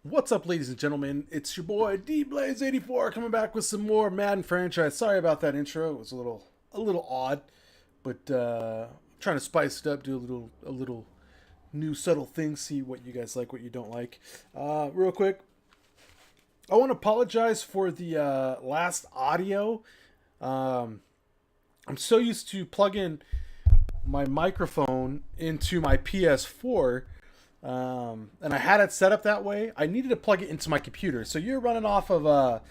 What's up, ladies and gentlemen? It's your boy D-Blaze84 coming back with some more Madden franchise. Sorry about that intro; it was a little odd, but I'm trying to spice it up, do a little new subtle things, see what you guys like, what you don't like. Real quick, I want to apologize for the last audio. I'm so used to plugging my microphone into my PS4. And I had it set up that way. I needed to plug it into my computer. So you're running off of a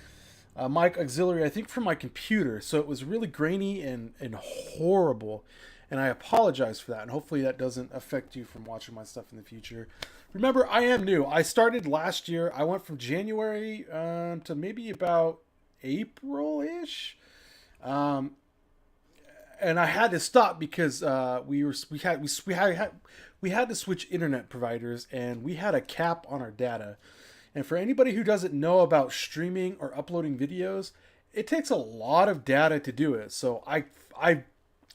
mic auxiliary, I think, from my computer. So it was really grainy and horrible. And I apologize for that. And hopefully that doesn't affect you from watching my stuff in the future. Remember, I am new. I started last year. I went from January to maybe about April-ish. And I had to stop because we had to switch internet providers, and we had a cap on our data. And for anybody who doesn't know about streaming or uploading videos, it takes a lot of data to do it. So I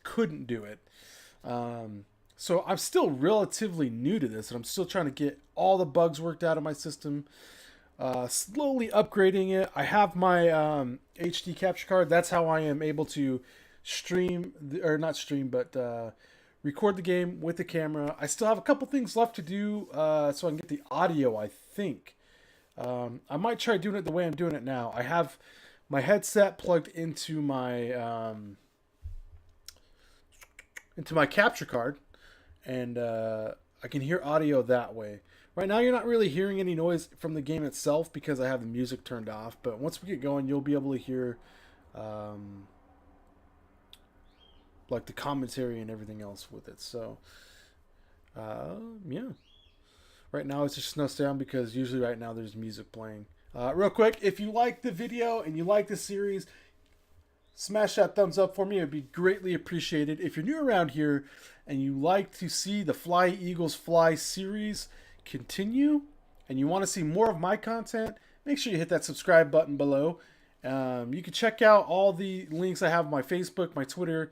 couldn't do it. So I'm still relatively new to this, and I'm still trying to get all the bugs worked out of my system. Slowly upgrading it. I have my HD capture card. That's how I am able to record the game with the camera. I still have a couple things left to do so I can get the audio, I think. I might try doing it the way I'm doing it now. I have my headset plugged into my capture card, and I can hear audio that way. Right now you're not really hearing any noise from the game itself because I have the music turned off, but once we get going you'll be able to hear like the commentary and everything else with it. So yeah, right now it's just snowed down because usually right now there's music playing. Real quick, if you like the video and you like the series, smash that thumbs up for me. It would be greatly appreciated. If you're new around here and you like to see the Fly Eagles Fly series continue and you want to see more of my content, make sure you hit that subscribe button below. You can check out all the links I have on my Facebook, my Twitter,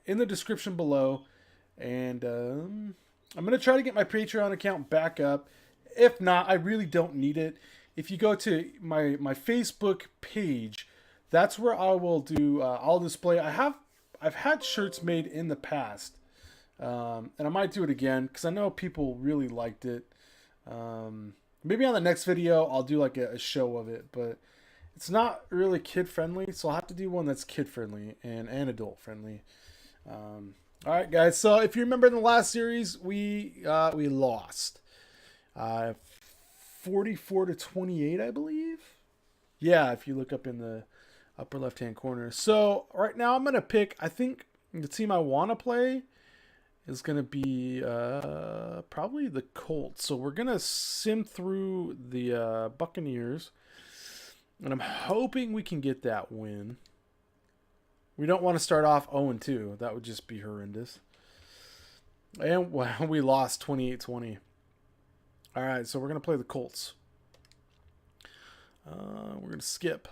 in the description below. And I'm going to try to get my Patreon account back up. If not, I really don't need it. If you go to my Facebook page, that's where I will do, I'll display. I've had shirts made in the past. And I might do it again because I know people really liked it. Maybe on the next video, I'll do like a show of it, but it's not really kid friendly, so I'll have to do one that's kid friendly and adult friendly. All right, guys. So if you remember in the last series, we lost 44-28, I believe. Yeah, if you look up in the upper left hand corner. So right now I'm gonna pick. I think the team I want to play is gonna be probably the Colts. So we're gonna sim through the Buccaneers. And I'm hoping we can get that win. We don't want to start off 0-2. That would just be horrendous. And well, we lost 28-20. All right, so we're going to play the Colts. We're going to skip.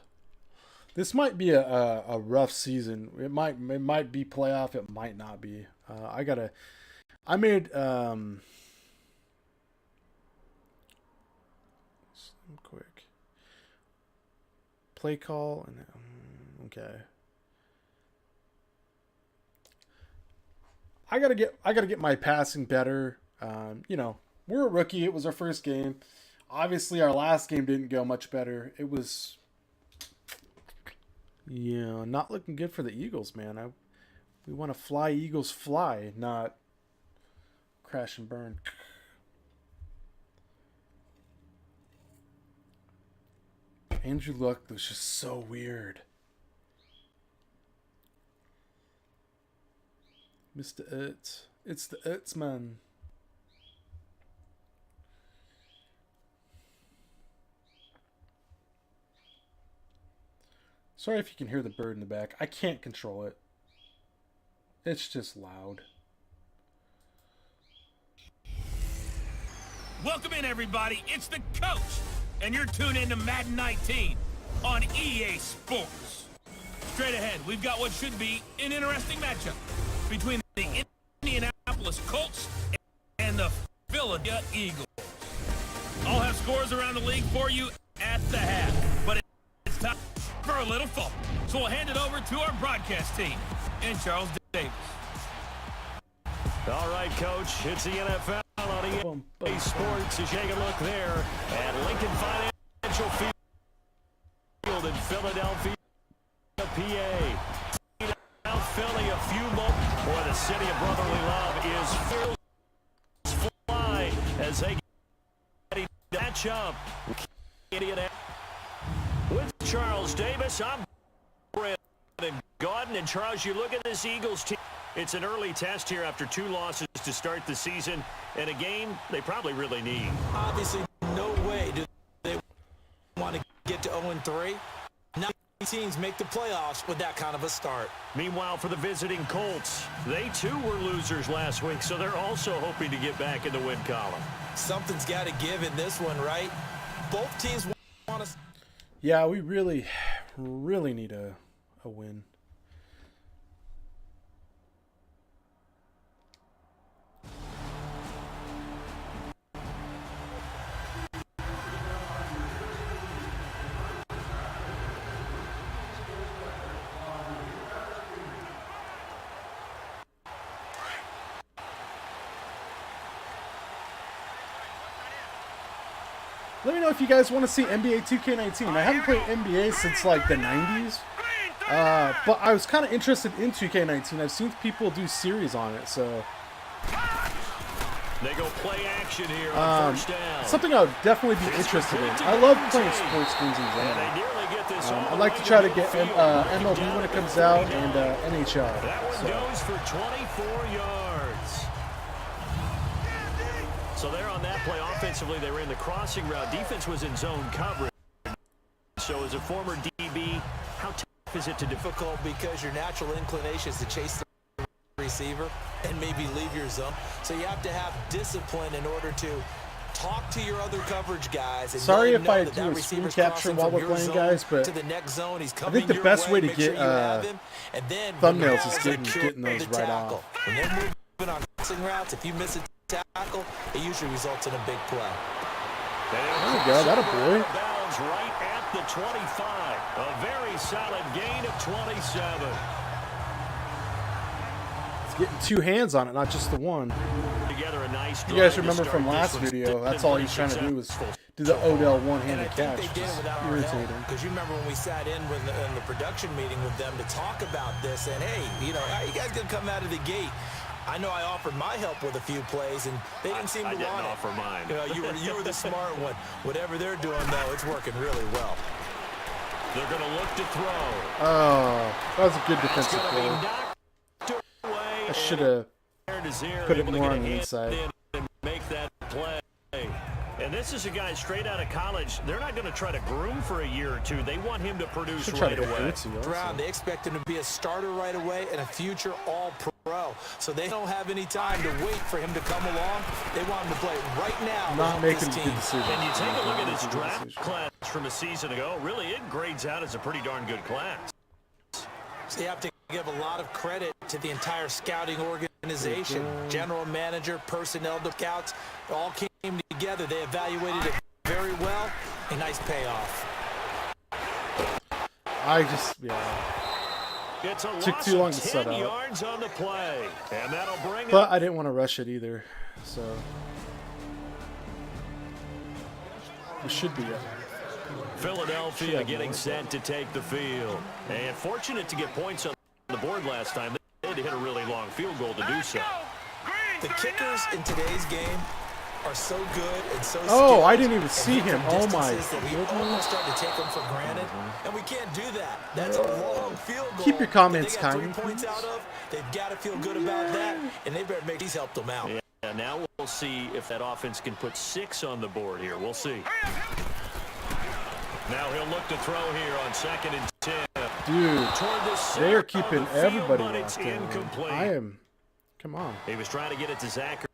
This might be a rough season. It might be playoff. It might not be. I made some quick play call and okay. I gotta get my passing better. You know, we're a rookie. It was our first game. Obviously, our last game didn't go much better. It was, yeah, not looking good for the Eagles, man. We want to fly Eagles fly, not crash and burn. Andrew Luck was just so weird. Mr. Ertz. It's the Ertz man. Sorry if you can hear the bird in the back. I can't control it. It's just loud. Welcome in, everybody. It's the coach, and you're tuned into Madden 19 on EA Sports. Straight ahead, we've got what should be an interesting matchup between the Indianapolis Colts Eagles. I'll have scores around the league for you at the half, but it's time for a little fun. So we'll hand it over to our broadcast team and Charles Davis. All right, Coach, it's the NFL on EA Sports. You take a look there at Lincoln Financial Field in Philadelphia, PA. Now Philly, a few moments. Boy, the city of brotherly love is filled fly as they get to match up with Charles Davis. I'm Brandon Gaudin, and Charles, you look at this Eagles team. It's an early test here after 2 losses to start the season, and a game they probably really need. Obviously, no way do they want to get to 0-3. Now teams make the playoffs with that kind of a start. Meanwhile, for the visiting Colts, they too were losers last week, so they're also hoping to get back in the win column. Something's got to give in this one, right? Both teams want to... Yeah, we really need a win. Let me know if you guys want to see NBA 2K19. I haven't played NBA since like the 90s, but I was kind of interested in 2K19. I've seen people do series on it, so they go play action here on first down. Something I would definitely be interested in. I love playing sports games in general. I'd like to try to get MLB when it comes out and NHL. That one goes for 24 yards. So they're on that play. Offensively, they ran the crossing route. Defense was in zone coverage. So as a former DB, how tough is it to difficult? Because your natural inclination is to chase the receiver and maybe leave your zone. So you have to have discipline in order to talk to your other coverage guys. And sorry if I do a screen capture while we're playing, guys, but to the next zone, he's I think the best way to get thumbnails is getting those right off. When they're moving on crossing routes, if you miss a tackle, it usually results in a big play. There we go, that a boy. Bounds right at the 25. A very solid gain of 27. It's getting 2 hands on it, not just the one. Together a nice you guys remember from last video, that's all he's trying to do was do the Odell one-handed catch. Just irritating. Because you remember when we sat in the production meeting with them to talk about this, and hey, how you guys gonna come out of the gate? I know I offered my help with a few plays, and they didn't seem to want it. I didn't offer mine. You were the smart one. Whatever they're doing, though, it's working really well. They're going to look to throw. Oh, that was a good defensive play. I should have put it more on the inside. And make that play. And this is a guy straight out of college. They're not going to try to groom for a year or 2. They want him to produce right away. Brown, they expect him to be a starter right away and a future all-pro. So they don't have any time to wait for him to come along. They want him to play right now. Not making a good decision. And you take a look at his draft class from a season ago. Really, it grades out as a pretty darn good class. So you have to give a lot of credit to the entire scouting organization. General manager, personnel, scouts, all came together. They evaluated it very well. A nice payoff. It took too long to set up. Yards on the play, and that'll bring but I didn't want to rush it either, so it should be up. Philadelphia getting set to take the field. And fortunate to get points on the board last time. They had to hit a really long field goal to do so. The kickers in today's game are so good and so skilled. I didn't even see him. Oh my God. We almost start to take them for granted, and we can't do that. That's a long field goal. Keep your comments kind. 3 points out of. They've got to feel good about that, and they better make these help them out. Yeah, now we'll see if that offense can put 6 on the board here. We'll see. Now he'll look to throw here on 2nd and 10. Dude, they are keeping everybody locked in. Come on. He was trying to get it to Zachary.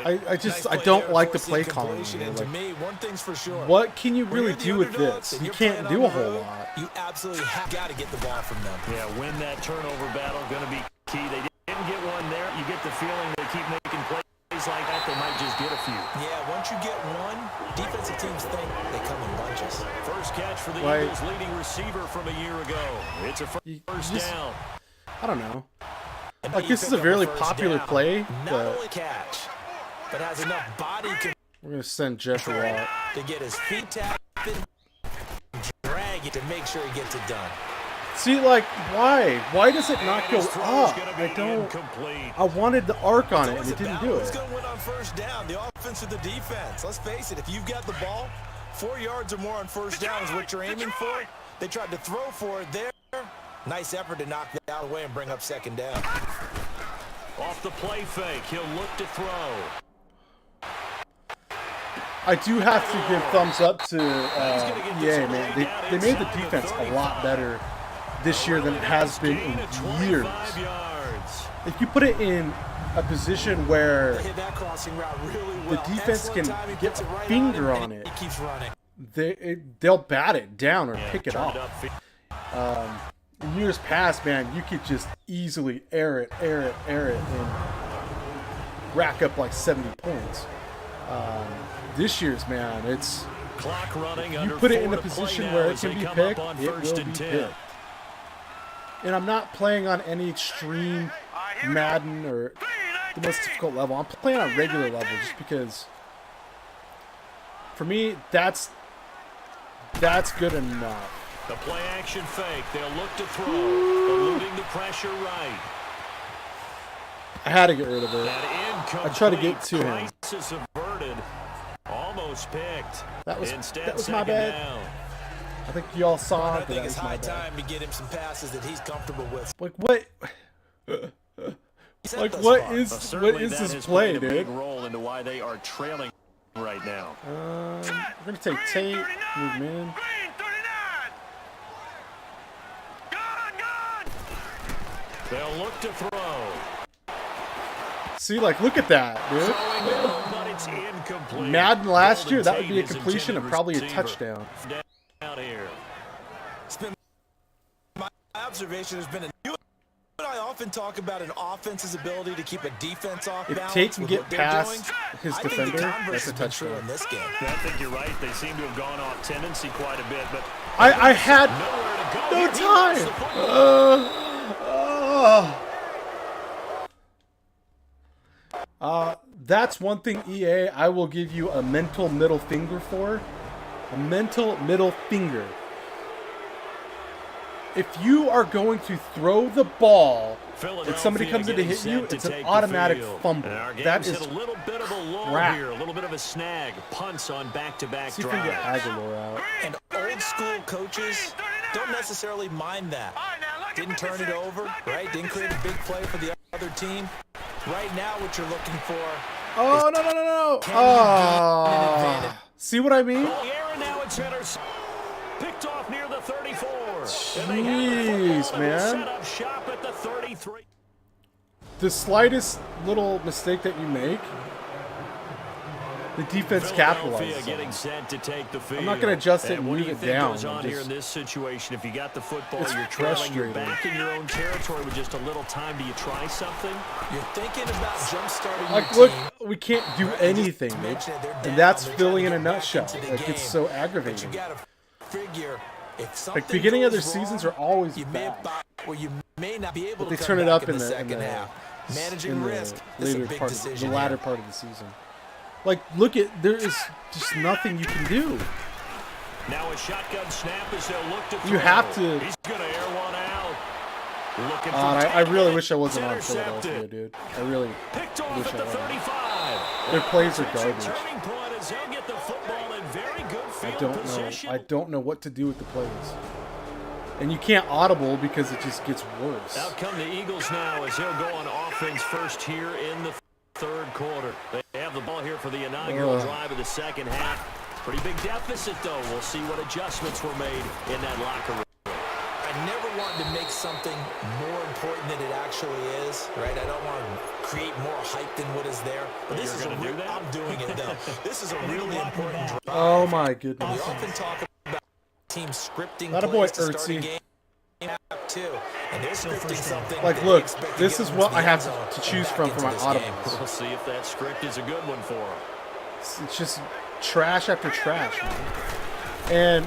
I don't like the play calling. Like, to me, one thing's for sure. What can you really do with this? You can't do a whole lot. You absolutely have got to get the ball from them. Yeah, win that turnover battle going to be key. They didn't get one there. You get the feeling they keep making plays plays like that, they might just get a few. Yeah, once you get one, defensive teams think they come in bunches. First catch for the Like, Eagles' leading receiver from a year ago. It's a first down. I don't know. Like, this is a really popular play. Not only catch, but has enough body We're going to send Jeff a lot. to get his feet tapped and drag it to make sure he gets it done. See, like, why? Why does it not go His throw's up? gonna be I don't. incomplete. I wanted the arc on it, and Always it didn't about do who's it. going to win on first down, the offense or the defense. Let's face it, if you've got the ball, 4 yards or more on first down is what you're aiming for. They tried to throw for it there. Nice effort to knock that away and bring up second down. Off the play fake, he'll look to throw. I do have to give thumbs up to EA, man. They made the defense a lot better this year than it has been in years. If you put it in a position where They hit that crossing route really the well. defense can Excellent time. He get puts it a right finger and on it, He keeps running. they'll bat it down or pick it Turn off. upfield. In years past, man, you could just easily air it, and rack up like 70 points. This year's, man, it's Clock running, you under put it 4 in a to play position now where it as can they be come picked, up on it will first be and 10. picked. And I'm not playing on any extreme Madden or the most difficult level. I'm playing on regular level just because, for me, that's good enough. The play action fake, they'll look to throw, eluding the pressure right. I had to get rid of it. That incomplete. I tried to get to him. Crisis averted. Almost picked. That was Instead, my second bad. down. I think y'all saw I it, but think that it's was my high bad. time to get him some passes that he's comfortable with. Like what? He's had Like thus what far. is Certainly what is that this has play, played a big dude? role into why they are trailing right now. We're gonna take Tate, move him in. They'll look to throw. See, like, look at that, dude. But it's incomplete. Madden last Golden year, that would be a Tate is completion and intended probably a receiver. touchdown. Down here. It's been my observation has been you and I often talk about an offense's ability to keep a defense off If balance. Tate can with get what they're past doing. his I think defender, the converse that's a has been true touchdown. in this game. I think you're right. They seem to have gone off tendency quite a bit, but I had nowhere to go. no He lost the time. football. That's one thing, EA, I will give you a mental middle finger for. A mental middle finger. If you are going to throw the ball and somebody comes in to hit you, it's an automatic fumble. That is a little bit of a lull crap. here, a little bit of a snag. Punts on back-to-back See if we can get drives. Aguilar out. And old school coaches don't necessarily mind that. Didn't turn it over, right? Didn't create a big play for the other team. Right now, what you're looking for. Oh, no. Oh. See what I mean? Oh, Aaron, now it's picked off near the 34. Jeez, man. Set up shop at the 33. The slightest little mistake that you make, the defense Philadelphia capitalizes. getting set to take the field. I'm not going to adjust it and what move do you it think down. goes on I'm here just- in this situation? If you got the football, It's you're trailing, you're frustrating. back in your own territory with just a little time. Do you try something? You're thinking about jump-starting your Like, team. look, we can't do Right, anything, just dude. mention it, they're down, And that's they're Philly trying in to a get back nutshell. into the Like, it's game. so But you aggravating. got to figure if something Like, beginning of their goes seasons wrong, are always you may bad. well, you may not be able But to they come turn it back up in the second half. Managing in the risk. This is a later big part, decision. the latter here. part of the season. Like, look at, there is just nothing you can do. Now a shotgun snap as they'll look to throw. You have to- He's going to air one out. Looking for I really wish I It's wasn't on intercepted. Philadelphia, dude. I really Picked off wish at I the wasn't. 35. Their plays are It's a garbage. turning point as they'll get the football in very good field position. I don't know what to do with the plays. And you can't audible because it just gets worse. Out come the Eagles now as they'll go on offense first here in the third quarter. They have the ball here for the inaugural drive of the second half. Pretty big deficit, though. We'll see what adjustments were made in that locker room. I never wanted to make something more important than it actually is, right? I don't want to create more hype than what is there. But this is gonna do that? I'm doing it, though. This is a really important drive. Oh my We goodness. often talk about teams scripting Atta boy, plays to start a Ertzy. game, too. And they're scripting something. Like, look, this is what I have to choose from for my audibles. We'll see if that script is a good one for him. It's just trash after trash, man. And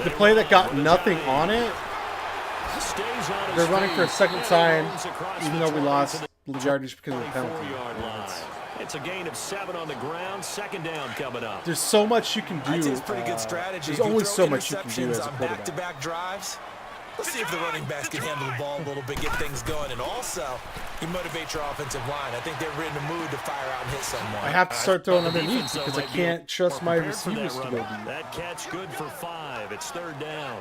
the play that got nothing on it, they're running for a second time, even though we lost the yardage because of the penalty. It's a gain of 7 on the ground. Second down coming up. There's so much you can do. It's pretty good strategy. There's only so much you can do as a quarterback. Back-to-back drives. Let's see if the running backs can handle the ball a little bit, get things going, and also you motivate your offensive line. I think they're in the mood to fire out and hit someone. I have to start throwing underneath because I can't trust my receivers to go deep. That catch good for 5. It's third down.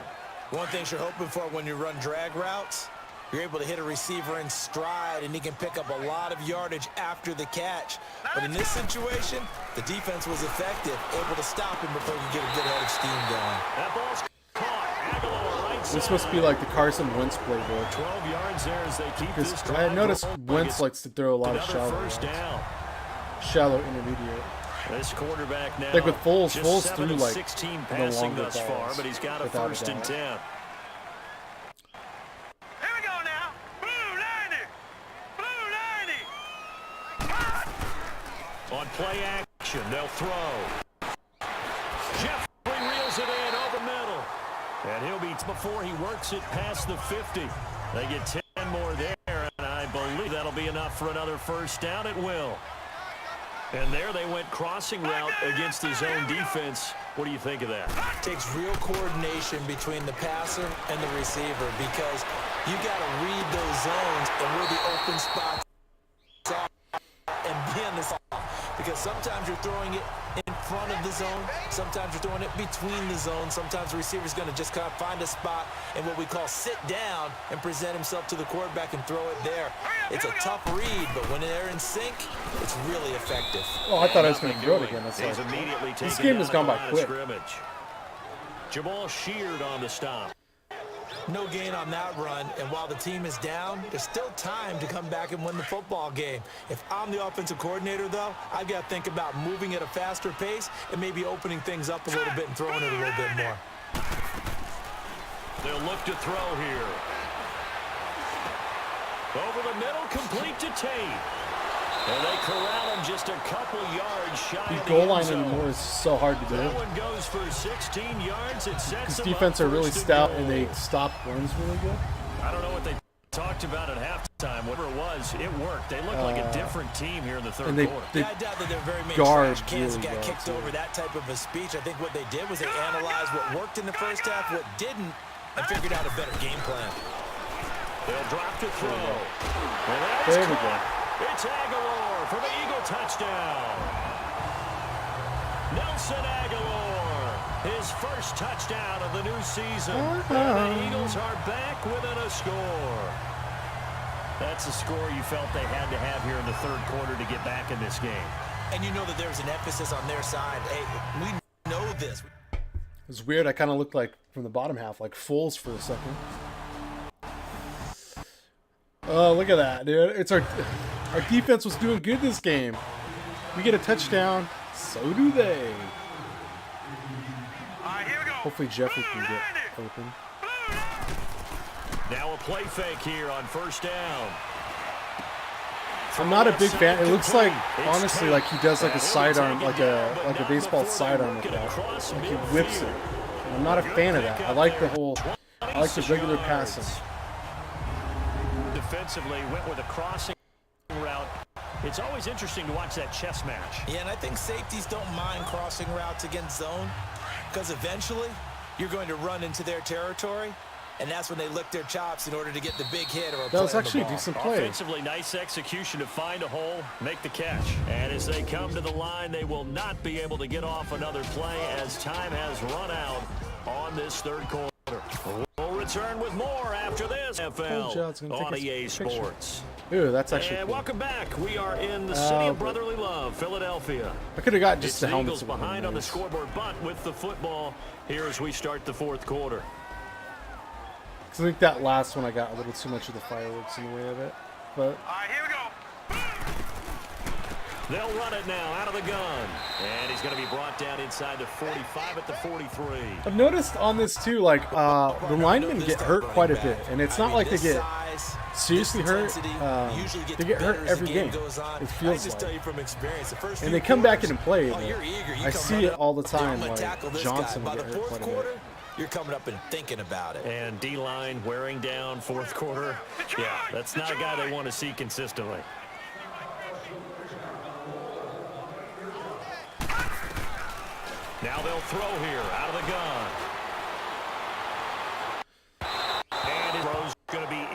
One thing you're hoping for when you run drag routes, you're able to hit a receiver in stride, and he can pick up a lot of yardage after the catch. But in this situation, the defense was effective, able to stop him before you get a good head of steam going. That ball's caught. Aguilar right side. This must be like the Carson Wentz playbook. 12 yards there as they keep this Because drive I noticed going. Wentz likes to throw a lot of Another first shallow, down. shallow intermediate. This quarterback now. Like with Foles, just Foles 7 threw of like 16 the passing longer thus far, balls, but he's got a without a first and doubt. 10. Here we go now. Blue 90. Blue 90. On play action, they'll throw. Jeffrey reels it in over middle. And he'll be before he works it past the 50. They get 10 more there, and I believe that'll be enough for another first down. It will. And there they went crossing route against his own defense. What do you think of that? Takes real coordination between the passer and the receiver because you got to read those zones and where the open spots are and be in the zone. Because sometimes you're throwing it in front of the zone, sometimes you're throwing it between the zones, sometimes the receiver's going to just kind of find a spot and what we call sit down and present himself to the quarterback and throw it there. It's a tough read, but when they're in sync, it's really effective. Oh, I thought I was going to throw it again. That's He's like, immediately this taken game has down gone at by the line of quick. scrimmage. Jamal Sheard on the stop. No gain on that run, and while the team is down, there's still time to come back and win the football game. If I'm the offensive coordinator, though, I've got to think about moving at a faster pace and maybe opening things up a little bit and throwing it a little bit more. They'll look to throw here. Over the middle, complete to Tate. And they corral him just a couple yards shy The of the goal end line zone. anymore is so hard to do. That one goes for 16 yards. It sets Because them defense up are really first and stout goal. and they stop runs really good. I don't know what they talked about at halftime. Whatever it was, it worked. They looked like a different team here in the third And they quarter. Yeah, I doubt that there are very many guard trash cans that really got well, kicked too. over that type of a speech. I think what they did was they analyzed what worked in the first half, what didn't, and figured out a better game plan. They'll drop to throw. Well, that's There we go. caught. It's Aguilar for the Eagle touchdown. Nelson Aguilar, his first touchdown of the new season. And the Eagles are back within a score. That's a score you felt they had to have here in the third quarter to get back in this game. And you know that there's an emphasis on their side. Hey, we know this. It's weird. I kind of looked like, from the bottom half, like Foles for a second. Oh, look at that, dude. It's our defense was doing good this game. We get a touchdown. So do they. All right, here we go. Hopefully Jeffrey can get open. Now a play fake here on first down. I'm not a big fan. It looks like, honestly, like he does like a sidearm, like a baseball sidearm with that. Like he whips it. And I'm not a fan of that. I like the regular passing. Defensively went with a crossing route. It's always interesting to watch that chess match. Yeah, and I think safeties don't mind crossing routes against zone because eventually you're going to run into their territory, and that's when they lick their chops in order to get the big hit or a That was play on the actually a ball. decent play. Offensively, nice execution to find a hole, make the catch. And as they come to the line, they will not be able to get off another play as time has run out on this third quarter. We'll return with more after this NFL on EA Sports. Ooh, that's actually And cool. welcome back. We are in the city of brotherly love, Philadelphia. I could have got just It's the the helmets. Eagles behind on the scoreboard, but with the football here as we start the fourth quarter. Because I think that last one I got a little too much of the fireworks in the way of it. But All right, here we go. They'll run it now out of the gun. And he's going to be brought down inside the 45 at the 43. I've noticed on this too, like the linemen get hurt quite a bit, and it's not like they get seriously hurt. They get hurt every game. It feels like, and they come back in and play. I see it all the time. Like Johnson will get hurt quite a bit. You're coming up and thinking about it. And D-line wearing down fourth quarter. Yeah, that's not a guy they want to see consistently. Now they'll throw here out of the gun. And his throw's going to be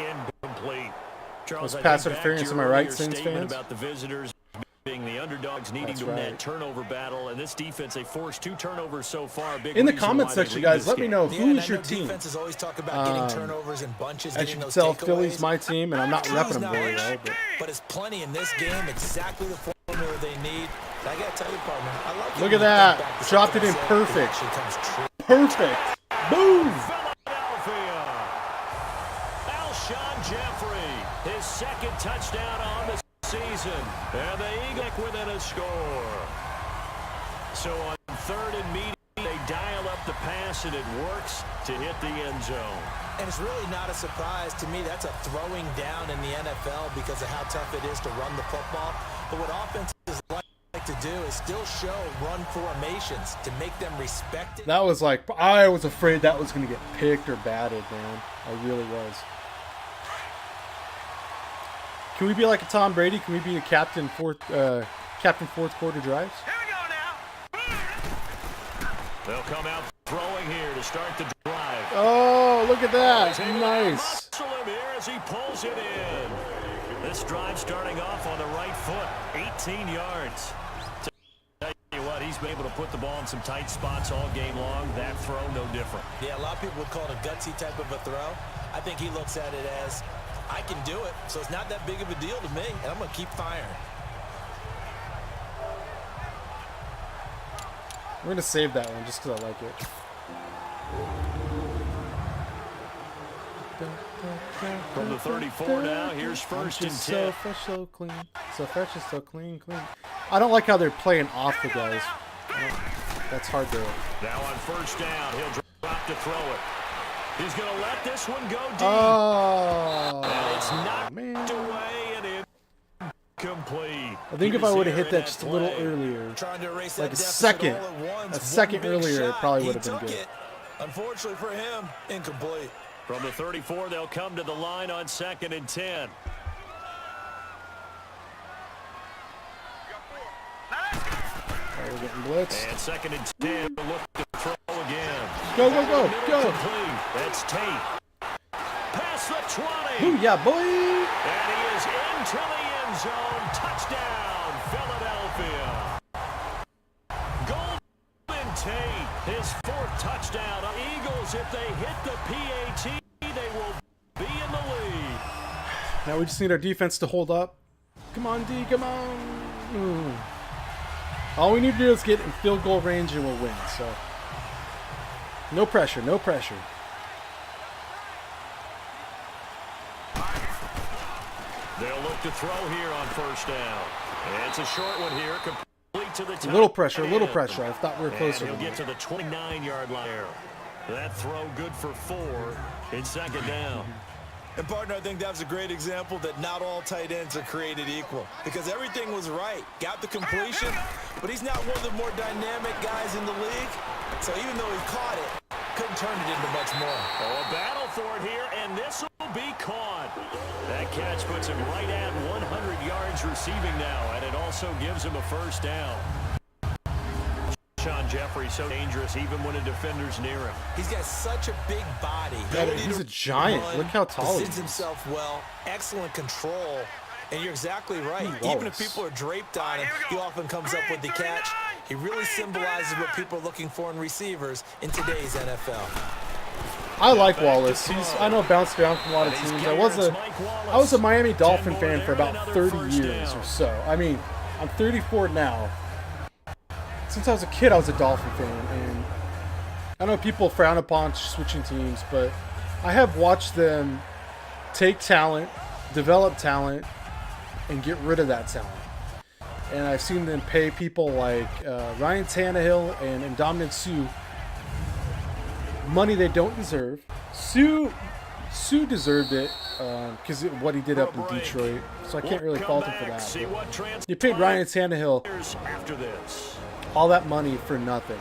incomplete. Charles, pass interference, am I right, Saints fans? About the visitors being the underdogs, needing to win that turnover battle, and this defense, they forced 2 turnovers so far. In the comment section, guys, let me know who is your team. Defenses always talk about getting turnovers and bunches. As you can tell, Philly's my team, and I'm not repping them very well. But it's plenty in this game, exactly the formula they need. I gotta tell you, partner, I like look at that. Dropped it in perfect. Perfect. Boom. Philadelphia. Alshon Jeffrey, his second touchdown on the season. And the Eagles within a score. So on 3rd and medium, they dial up the pass, and it works to hit the end zone. And it's really not a surprise to me. That's a throwing down in the NFL because of how tough it is to run the football. But what offenses like to do is still show run formations to make them respected. That was like, I was afraid that was going to get picked or batted, man. I really was. Can we be like a Tom Brady? Can we be a captain fourth quarter drives? Here we go now. They'll come out throwing here to start the drive. Oh, look at that. Nice. Muscle him here as he pulls it in. This drive starting off on the right foot, 18 yards. Tell you what, he's been able to put the ball in some tight spots all game long. That throw, no different. Yeah, a lot of people would call it a gutsy type of a throw. I think he looks at it as, I can do it, so it's not that big of a deal to me, and I'm going to keep firing. We're going to save that one just because I like it. From the 34 now, here's 1st and 10. So fresh, so clean. So fresh and so clean. I don't like how they're playing off the guys. That's hard to... Now on 1st down, he'll drop to throw it. He's going to let this one go deep. Oh, and it's knocked away and incomplete. I think if I would have hit that just a little earlier, like a second earlier, it probably would have been good. Unfortunately for him, incomplete. From the 34, they'll come to the line on 2nd and 10. We're getting blitzed. And 2nd and 10, look to throw again. Go. That's Tate. Past the 20. Ooh, yeah, boy. And he is into the end zone. Touchdown, Philadelphia. Golden Tate, his 4th touchdown. Eagles, if they hit the PAT, they will be in the lead. Now we just need our defense to hold up. Come on, D, come on. All we need to do is get in field goal range and we'll win. So, no pressure. They'll look to throw here on 1st down. And it's a short one here, complete to the top. A little pressure. I thought we were closer. And he'll get to the 29-yard line. That throw good for 4 in 2nd down. And, partner, I think that was a great example that not all tight ends are created equal because everything was right. Got the completion, but he's not one of the more dynamic guys in the league. So even though he caught it, couldn't turn it into much more. Oh, a battle for it here, and this will be caught. That catch puts him right at 100 yards receiving now, and it also gives him a 1st down. Alshon Jeffrey so dangerous even when a defender's near him. He's got such a big body. He's a giant. Look how tall he is. Positions himself well. Excellent control. And you're exactly right. Even if people are draped on him, he often comes up with the catch. He really symbolizes what people are looking for in receivers in today's NFL. I like Wallace. I know bounced around from a lot of teams. I was a Miami Dolphin fan for about 30 years or so. I mean, I'm 34 now. Since I was a kid, I was a Dolphin fan, and I know people frown upon switching teams, but I have watched them take talent, develop talent, and get rid of that talent. and I've seen them pay people like Ryan Tannehill and Ndamukong Suh money they don't deserve. Suh deserved it because what he did up in Detroit, so I can't really fault him for that. You paid Ryan Tannehill all that money for nothing,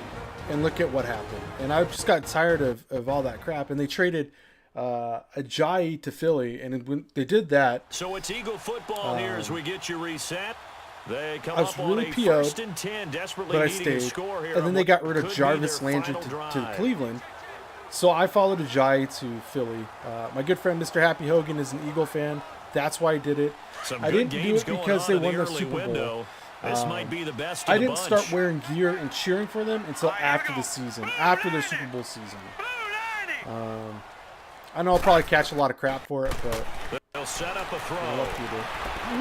and look at what happened. And I just got tired of all that crap, and they traded Ajayi to Philly, and when they did that, so it's Eagle football here as we get you reset. They come I was up on really a PO'd, first and 10, desperately but I needing a stayed. score here And then on they what got rid of could be Jarvis their Landry final to drive. Cleveland. So I followed Ajayi to Philly. My good friend Mr. Happy Hogan is an Eagle fan. That's why I did it. Some I good didn't do games it going because on they in won the early Super Bowl. window. This might be the best of I the didn't bunch. start wearing gear and cheering for them until after the season, after their Super Bowl season. I know I'll probably catch a lot of crap for it, but They'll set up a throw.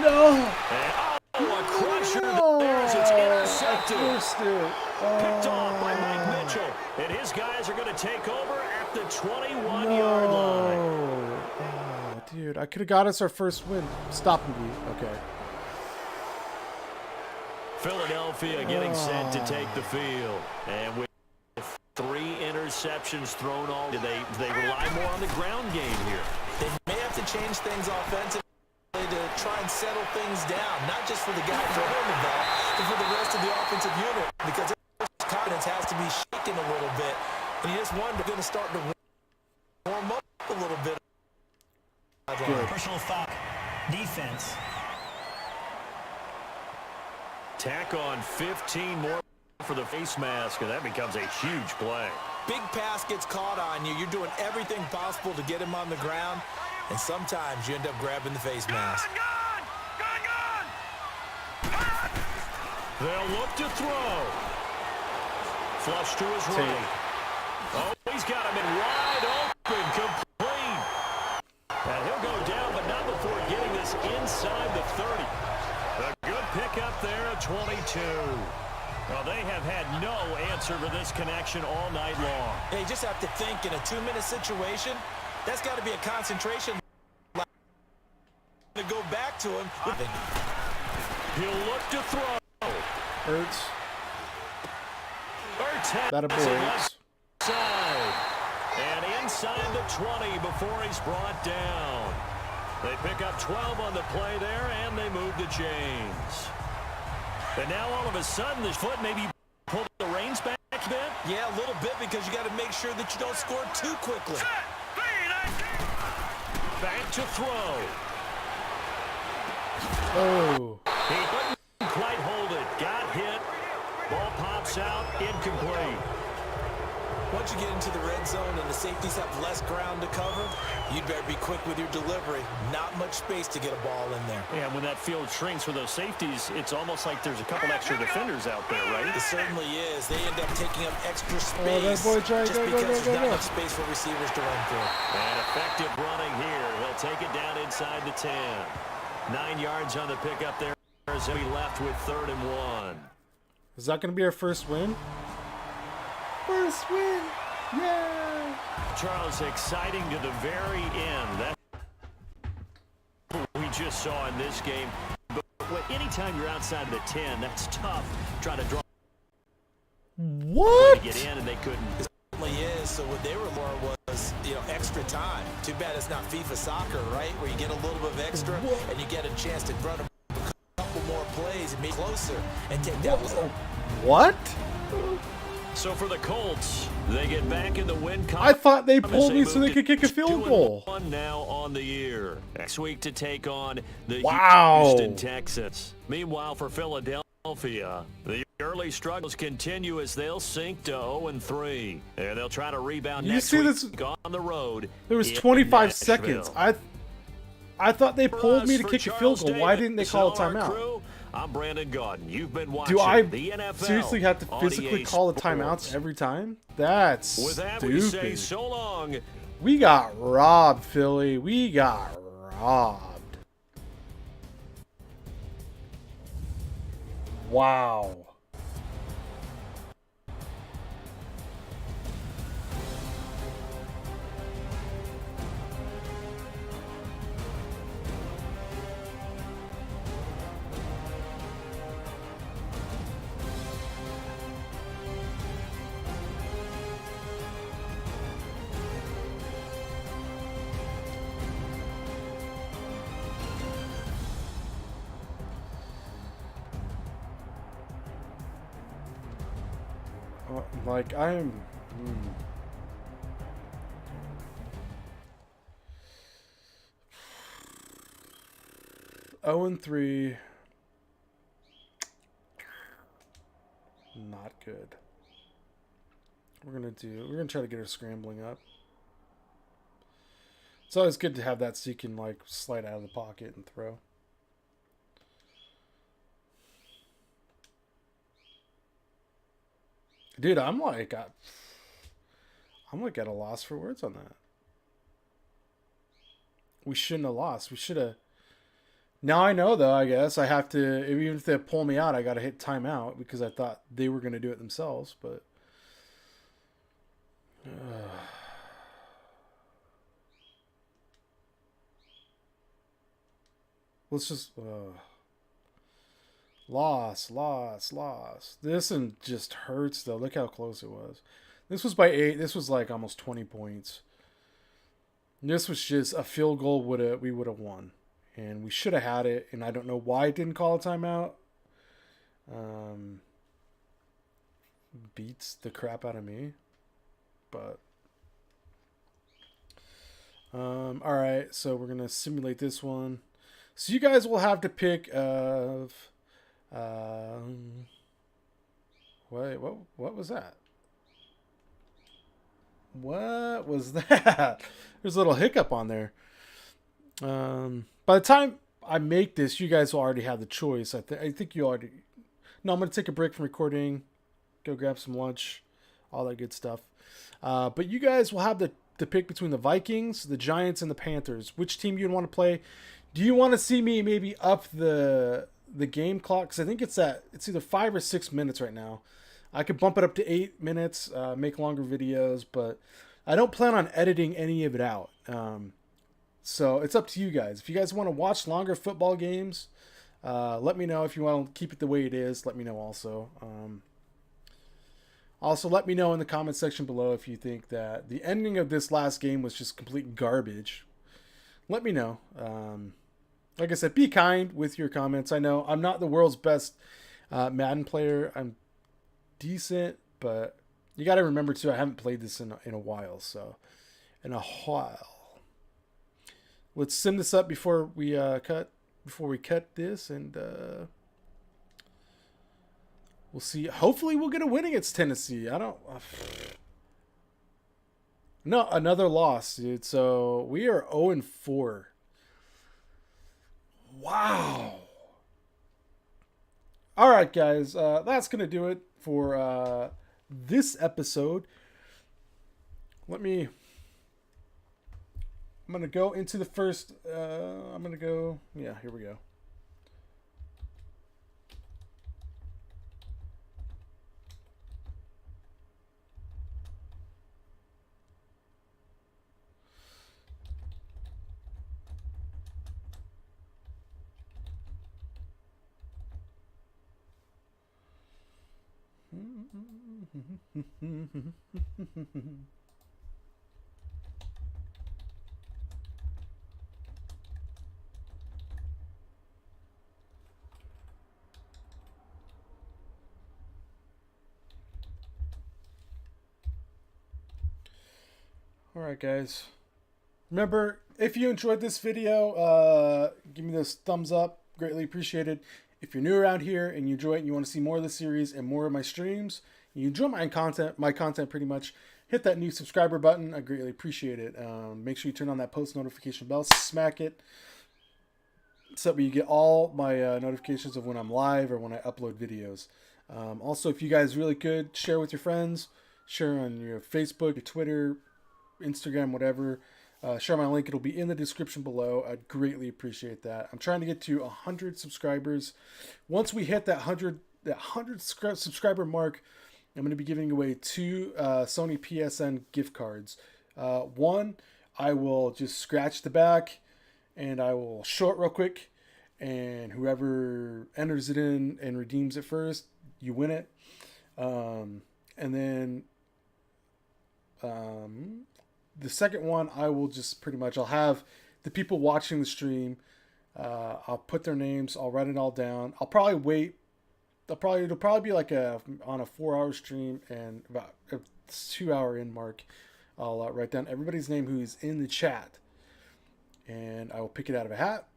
no. And, a crusher No! there as it's intercepted. I forced it. Picked off by Oh. Mike Mitchell. And his guys are going to take over at the 21-yard line. Oh, dude, I could have got us our first win. Stop me. Okay. Philadelphia getting set to take the field. And with 3 interceptions thrown all, they rely more on the ground game here. They may have to change things offensively to try and settle things down, not just for the guy throwing the ball, but for the rest of the offensive unit, because their confidence has to be shaken a little bit. And you just wonder, they're going to start to warm up a little bit. Good. Personal foul. Defense. Tack on 15 more for the face mask, and that becomes a huge play. Big pass gets caught on you. You're doing everything possible to get him on the ground, and sometimes you end up grabbing the face mask. They'll look to throw. Flush to his right. Oh, he's got him in wide open, complete. And he'll go down, but not before getting this inside the 30. A good pickup there at 22. Well, they have had no answer for this connection all night long. Yeah, you just have to think in a 2-minute situation, that's got to be a concentration to go back to him. He'll look to throw. Hurts. Hurts That a boy. side. And inside the 20 before he's brought down. They pick up 12 on the play there, and they move the chains. And now all of a sudden, this foot maybe pulled the reins back a bit. Yeah, a little bit, because you got to make sure that you don't score too quickly. Back to throw. Oh. He couldn't quite hold it. Got hit. Ball pops out. Incomplete. Once you get into the red zone and the safeties have less ground to cover, you'd better be quick with your delivery. Not much space to get a ball in there. Yeah, when that field shrinks for those safeties, it's almost like there's a couple extra defenders out there, right? It certainly is. They end up taking up extra that space boy, Jay, just go, because go, go, there's go, not go. enough space for receivers to run through. And effective running here. He'll take it down inside the 10. 9 yards on the pickup there as we left with 3rd and 1. Is that going to be our first win? First win! Yeah! Charles, exciting to the very end. That's what we just saw in this game. But anytime you're outside of the 10, that's tough. Trying to draw What? to get in, and they couldn't. It certainly is. So what they were more was, extra time. Too bad it's not FIFA soccer, right? Where you get a little bit of extra and you get a chance to run a couple more plays and be closer and take that one. What? So for the Colts, they get back in the win column. I thought they as pulled me move so they to could kick a field goal. 2-1 now on the year. Next week to take on the Wow. Houston Texans. Meanwhile, for Philadelphia, the early struggles continue as they'll sink to 0-3. And they'll try to rebound You next see week this? on the road. There was in 25 Nashville. seconds. I thought they For pulled us, me to for kick a field Charles goal. Why Davis didn't they call a and our timeout? crew, I'm Brandon Gaudin. You've been watching Do I the NFL seriously have to on physically EA call the Sports. timeouts every time? That's With that, stupid. we say so long. We got robbed, Philly. We got robbed. Wow. Like, I'm... 0-3. Not good. We're gonna try to get her scrambling up. It's always good to have that so you can like slide out of the pocket and throw. Dude, I'm like at a loss for words on that. We shouldn't have lost. We should have. Now I know, though, I guess. I have to, even if they pull me out, I got to hit timeout because I thought they were going to do it themselves, but... let's just... Loss. This one just hurts, though. Look how close it was. This was by 8. This was like almost 20 points. This was just a field goal. We would have won. And we should have had it, and I don't know why it didn't call a timeout. Beats the crap out of me. But all right, so we're gonna simulate this one. So you guys will have to pick of wait, what was that? What was that? There's a little hiccup on there. By the time I make this, you guys will already have the choice. I think you already... No, I'm going to take a break from recording, go grab some lunch, all that good stuff. But you guys will have the pick between the Vikings, the Giants, and the Panthers. Which team you'd want to play? Do you want to see me maybe up the game clock? Because I think it's either 5 or 6 minutes right now. I could bump it up to 8 minutes, make longer videos, but I don't plan on editing any of it out. So it's up to you guys. If you guys want to watch longer football games, let me know. If you want to keep it the way it is, let me know also. Also, let me know in the comment section below if you think that the ending of this last game was just complete garbage. Let me know. Like I said, be kind with your comments. I know I'm not the world's best Madden player. I'm decent, but you got to remember too, I haven't played this in a while. So, in a while. Let's sim this up before we cut this, and we'll see. Hopefully, we'll get a win against Tennessee. No, another loss, dude. So we are 0-4. Wow. All right, guys. That's gonna do it for this episode. I'm going to go into the first, here we go. Alright, guys. Remember, if you enjoyed this video, give me this thumbs up. Greatly appreciated. If you're new around here and you enjoy it and you want to see more of the series and more of my streams, you enjoy my content pretty much, hit that new subscriber button. I greatly appreciate it. Make sure you turn on that post notification bell. Smack it. So that you get all my notifications of when I'm live or when I upload videos. Also, if you guys really could, share with your friends. Share on your Facebook, your Twitter, Instagram, whatever. Share my link. It'll be in the description below. I'd greatly appreciate that. I'm trying to get to 100 subscribers. Once we hit that 100 subscriber mark, I'm going to be giving away 2 Sony PSN gift cards. One, I will just scratch the back and I will show it real quick. And whoever enters it in and redeems it first, you win it. And then the second one, I will just I'll have the people watching the stream, I'll put their names, I'll write it all down. I'll probably wait it'll probably be like on a 4-hour stream, and about a 2-hour in mark, I'll write down everybody's name who's in the chat, and I will pick it out of a hat.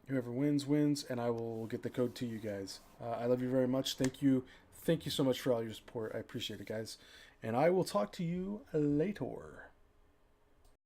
Whoever wins, and I will get the code to you guys. I love you very much. Thank you so much for all your support. I appreciate it, guys, and I will talk to you later.